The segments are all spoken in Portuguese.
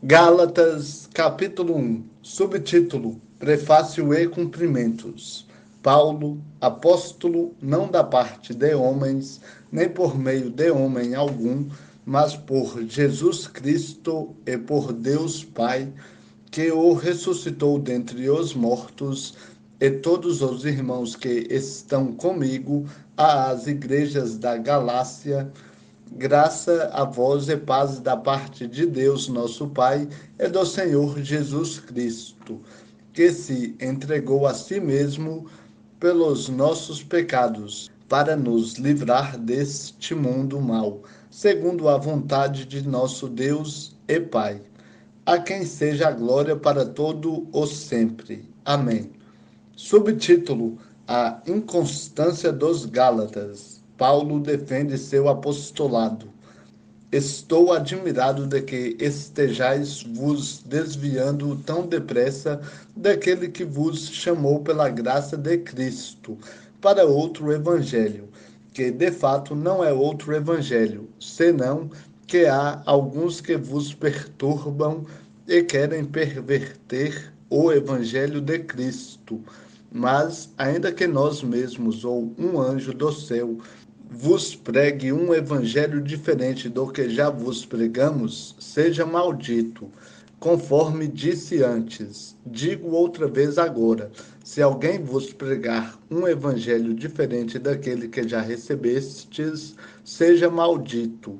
Gálatas, capítulo 1, subtítulo: Prefácio e Cumprimentos. Paulo, apóstolo, não da parte de homens, nem por meio de homem algum, mas por Jesus Cristo e por Deus Pai, que o ressuscitou dentre os mortos, e todos os irmãos que estão comigo, às igrejas da Galácia. Graça a vós e paz da parte de Deus, nosso Pai, e do Senhor Jesus Cristo, que se entregou a si mesmo pelos nossos pecados, para nos livrar deste mundo mau, segundo a vontade de nosso Deus e Pai, a quem seja a glória para todo o sempre. Amém. Subtítulo: A inconstância dos Gálatas. Paulo defende seu apostolado. Estou admirado de que estejais vos desviando tão depressa daquele que vos chamou pela graça de Cristo para outro evangelho, que de fato não é outro evangelho, senão que há alguns que vos perturbam e querem perverter o evangelho de Cristo. Mas, ainda que nós mesmos ou um anjo do céu vos pregue um evangelho diferente do que já vos pregamos, seja maldito. Conforme disse antes, digo outra vez agora: se alguém vos pregar um evangelho diferente daquele que já recebestes, seja maldito.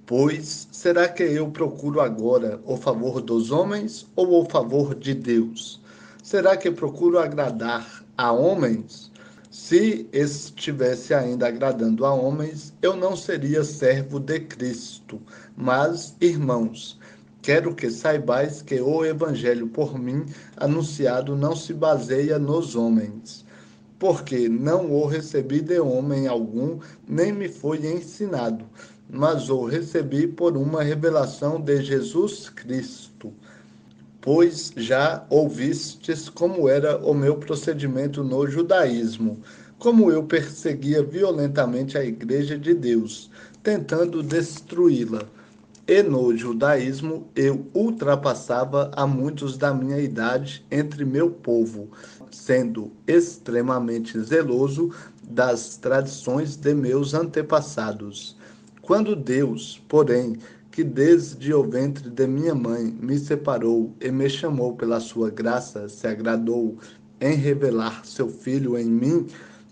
Pois, será que eu procuro agora o favor dos homens ou o favor de Deus? Será que procuro agradar a homens? Se estivesse ainda agradando a homens, eu não seria servo de Cristo. Mas, irmãos, quero que saibais que o evangelho por mim anunciado não se baseia nos homens, porque não o recebi de homem algum, nem me foi ensinado, mas o recebi por uma revelação de Jesus Cristo. Pois já ouvistes como era o meu procedimento no judaísmo, como eu perseguia violentamente a igreja de Deus, tentando destruí-la. E no judaísmo eu ultrapassava a muitos da minha idade entre meu povo, sendo extremamente zeloso das tradições de meus antepassados. Quando Deus, porém, que desde o ventre de minha mãe me separou e me chamou pela sua graça, se agradou em revelar seu Filho em mim,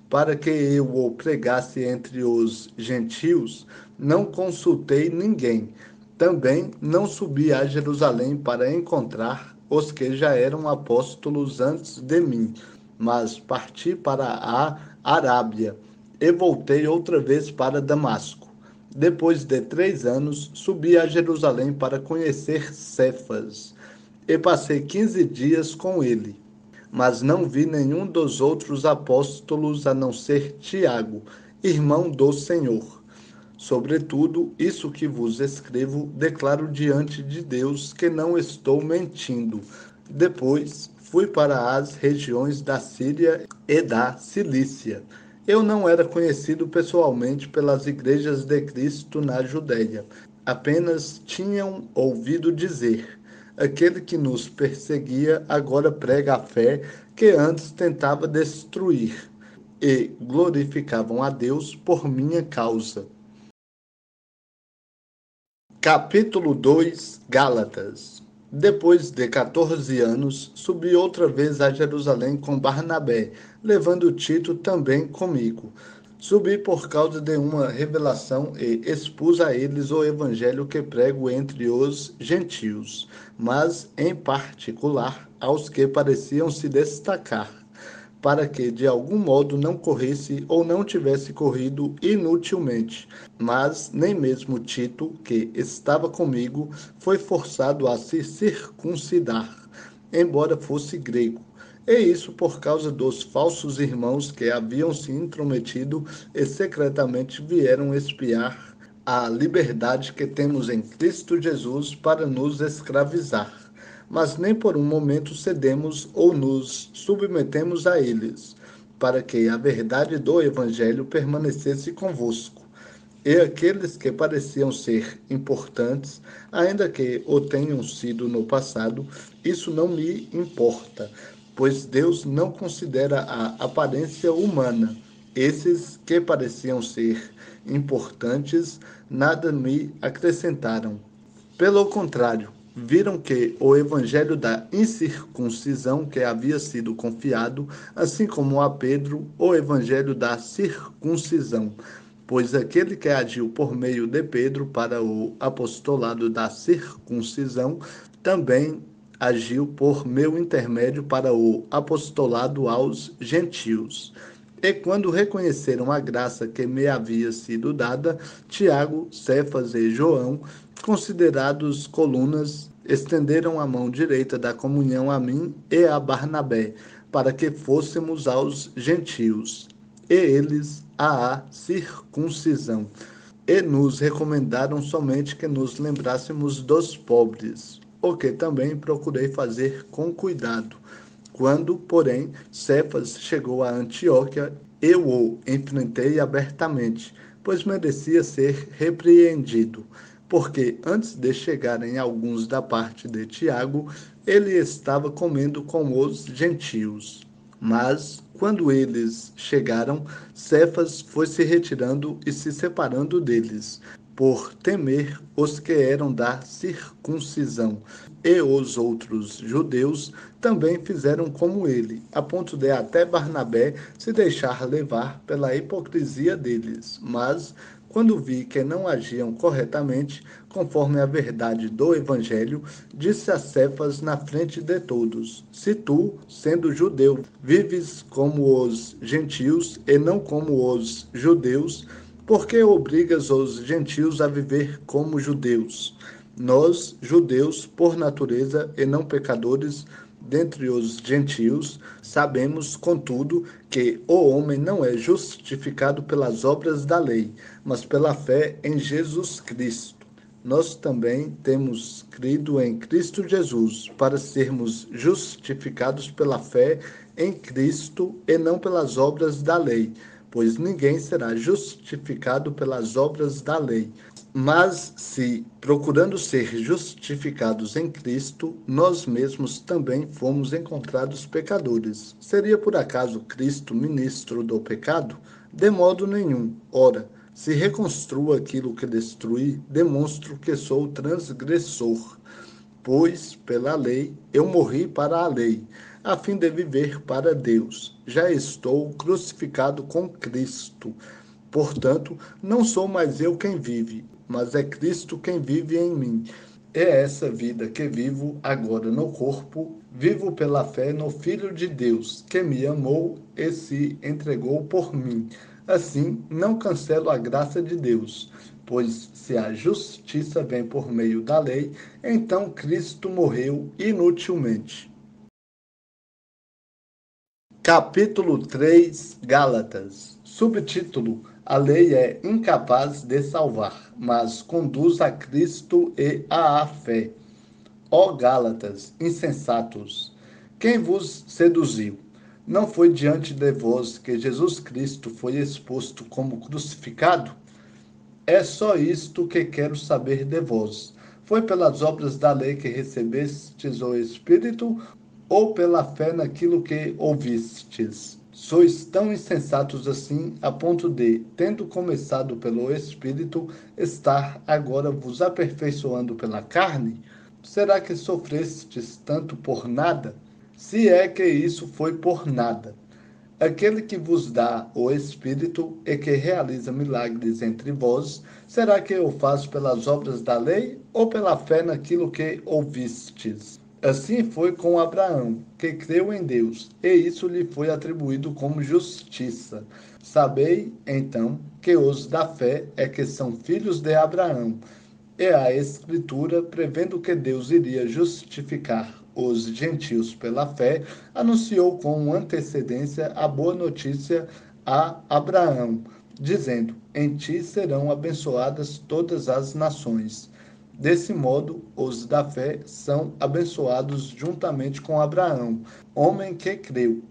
para que eu o pregasse entre os gentios, não consultei ninguém. Também não subi a Jerusalém para encontrar os que já eram apóstolos antes de mim, mas parti para a Arábia e voltei outra vez para Damasco. Depois de 3 anos, subi a Jerusalém para conhecer Cefas e passei 15 dias com ele. Mas não vi nenhum dos outros apóstolos a não ser Tiago, irmão do Senhor. Sobretudo, isso que vos escrevo, declaro diante de Deus que não estou mentindo. Depois, fui para as regiões da Síria e da Cilícia. Eu não era conhecido pessoalmente pelas igrejas de Cristo na Judéia. Apenas tinham ouvido dizer: aquele que nos perseguia agora prega a fé que antes tentava destruir, e glorificavam a Deus por minha causa. Capítulo 2, Gálatas. Depois de 14 anos, subi outra vez a Jerusalém com Barnabé, levando Tito também comigo. Subi por causa de uma revelação e expus a eles o evangelho que prego entre os gentios, mas em particular aos que pareciam se destacar, para que de algum modo não corresse ou não tivesse corrido inutilmente. Mas nem mesmo Tito, que estava comigo, foi forçado a se circuncidar, embora fosse grego. E isso por causa dos falsos irmãos que haviam se intrometido e secretamente vieram espiar a liberdade que temos em Cristo Jesus para nos escravizar. Mas nem por um momento cedemos ou nos submetemos a eles, para que a verdade do Evangelho permanecesse convosco. E aqueles que pareciam ser importantes, ainda que o tenham sido no passado, isso não me importa, pois Deus não considera a aparência humana. Esses que pareciam ser importantes nada me acrescentaram. Pelo contrário, viram que o evangelho da incircuncisão que havia sido confiado, assim como a Pedro, o evangelho da circuncisão, pois aquele que agiu por meio de Pedro para o apostolado da circuncisão, também agiu por meu intermédio para o apostolado aos gentios. E quando reconheceram a graça que me havia sido dada, Tiago, Cefas e João, considerados colunas, estenderam a mão direita da comunhão a mim e a Barnabé, para que fôssemos aos gentios, e eles à circuncisão. E nos recomendaram somente que nos lembrássemos dos pobres, o que também procurei fazer com cuidado. Quando, porém, Cefas chegou a Antioquia, eu o enfrentei abertamente, pois merecia ser repreendido, porque antes de chegarem alguns da parte de Tiago, ele estava comendo com os gentios. Mas, quando eles chegaram, Cefas foi se retirando e se separando deles, por temer os que eram da circuncisão. E os outros judeus também fizeram como ele, a ponto de até Barnabé se deixar levar pela hipocrisia deles. Mas, quando vi que não agiam corretamente, conforme a verdade do Evangelho, disse a Cefas na frente de todos: Se tu, sendo judeu, vives como os gentios e não como os judeus, por que obrigas os gentios a viver como judeus? Nós, judeus, por natureza e não pecadores, dentre os gentios, sabemos, contudo, que o homem não é justificado pelas obras da lei, mas pela fé em Jesus Cristo. Nós também temos crido em Cristo Jesus, para sermos justificados pela fé em Cristo e não pelas obras da lei, pois ninguém será justificado pelas obras da lei. Mas se, procurando ser justificados em Cristo, nós mesmos também fomos encontrados pecadores, seria por acaso Cristo ministro do pecado? De modo nenhum. Ora, se reconstruo aquilo que destruí, demonstro que sou transgressor. Pois, pela lei, eu morri para a lei, a fim de viver para Deus. Já estou crucificado com Cristo. Portanto, não sou mais eu quem vive, mas é Cristo quem vive em mim. É essa vida que vivo agora no corpo, vivo pela fé no Filho de Deus, que me amou e se entregou por mim. Assim, não cancelo a graça de Deus, pois se a justiça vem por meio da lei, então Cristo morreu inutilmente. Capítulo 3, Gálatas. Subtítulo: A lei é incapaz de salvar, mas conduz a Cristo e à fé. Ó Gálatas, insensatos, quem vos seduziu? Não foi diante de vós que Jesus Cristo foi exposto como crucificado? É só isto que quero saber de vós. Foi pelas obras da lei que recebestes o Espírito, ou pela fé naquilo que ouvistes? Sois tão insensatos assim, a ponto de, tendo começado pelo Espírito, estar agora vos aperfeiçoando pela carne? Será que sofrestes tanto por nada? Se é que isso foi por nada. Aquele que vos dá o Espírito e que realiza milagres entre vós, será que eu faço pelas obras da lei ou pela fé naquilo que ouvistes? Assim foi com Abraão, que creu em Deus, e isso lhe foi atribuído como justiça. Sabei, então, que os da fé é que são filhos de Abraão. E a Escritura, prevendo que Deus iria justificar os gentios pela fé, anunciou com antecedência a boa notícia a Abraão, dizendo: Em ti serão abençoadas todas as nações. Desse modo, os da fé são abençoados juntamente com Abraão, homem que creu,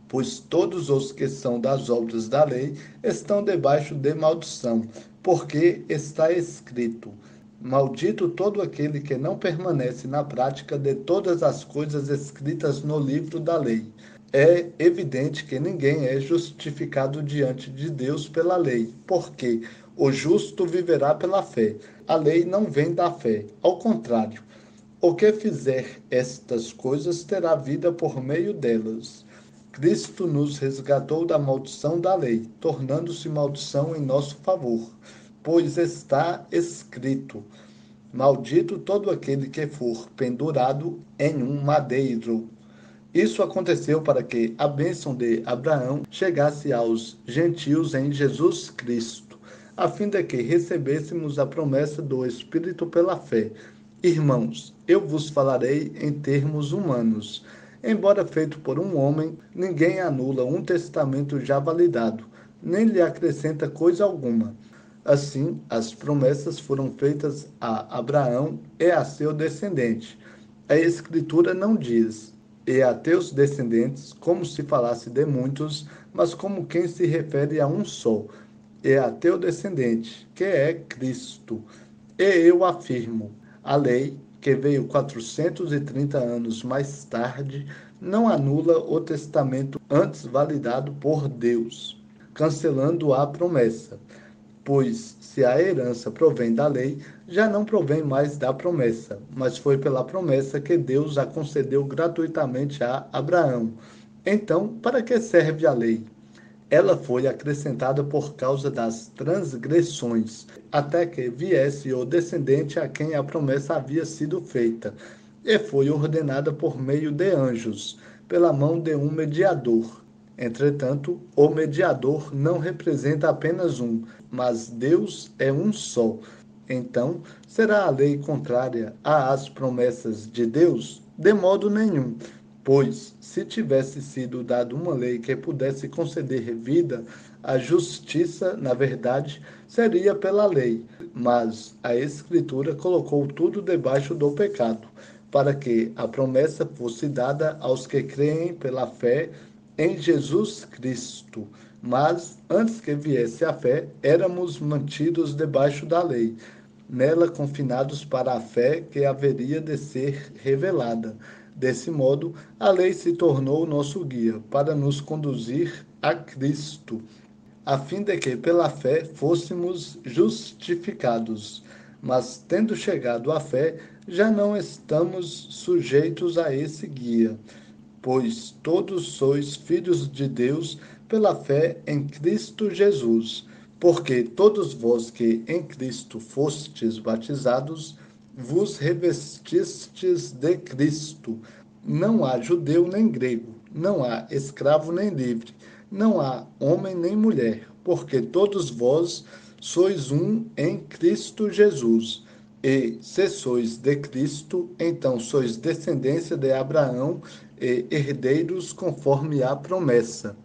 pois todos os que são das obras da lei estão debaixo de maldição, porque está escrito: maldito todo aquele que não permanece na prática de todas as coisas escritas no livro da lei. É evidente que ninguém é justificado diante de Deus pela lei, porque o justo viverá pela fé. A lei não vem da fé, ao contrário. O que fizer estas coisas terá vida por meio delas. Cristo nos resgatou da maldição da lei, tornando-se maldição em nosso favor, pois está escrito: maldito todo aquele que for pendurado em um madeiro. Isso aconteceu para que a bênção de Abraão chegasse aos gentios em Jesus Cristo, a fim de que recebêssemos a promessa do Espírito pela fé. Irmãos, eu vos falarei em termos humanos. Embora feito por um homem, ninguém anula um testamento já validado, nem lhe acrescenta coisa alguma. Assim, as promessas foram feitas a Abraão e a seu descendente. A Escritura não diz: e a teus descendentes, como se falasse de muitos, mas como quem se refere a um só, e a teu descendente, que é Cristo. E eu afirmo: a lei, que veio 430 anos mais tarde, não anula o testamento antes validado por Deus, cancelando a promessa. Pois, se a herança provém da lei, já não provém mais da promessa, mas foi pela promessa que Deus a concedeu gratuitamente a Abraão. Então, para que serve a lei? Ela foi acrescentada por causa das transgressões, até que viesse o descendente a quem a promessa havia sido feita, e foi ordenada por meio de anjos, pela mão de um mediador. Entretanto, o mediador não representa apenas um, mas Deus é um só. Então, será a lei contrária às promessas de Deus? De modo nenhum. Pois, se tivesse sido dada uma lei que pudesse conceder vida, a justiça, na verdade, seria pela lei. Mas a Escritura colocou tudo debaixo do pecado, para que a promessa fosse dada aos que creem pela fé em Jesus Cristo. Mas, antes que viesse a fé, éramos mantidos debaixo da lei, nela confinados para a fé que haveria de ser revelada. Desse modo, a lei se tornou nosso guia para nos conduzir a Cristo, a fim de que pela fé fôssemos justificados. Mas, tendo chegado à fé, já não estamos sujeitos a esse guia, pois todos sois filhos de Deus pela fé em Cristo Jesus. Porque todos vós que em Cristo fostes batizados, vos revestistes de Cristo. Não há judeu nem grego, não há escravo nem livre, não há homem nem mulher, porque todos vós sois um em Cristo Jesus. E se sois de Cristo, então sois descendência de Abraão e herdeiros conforme a promessa.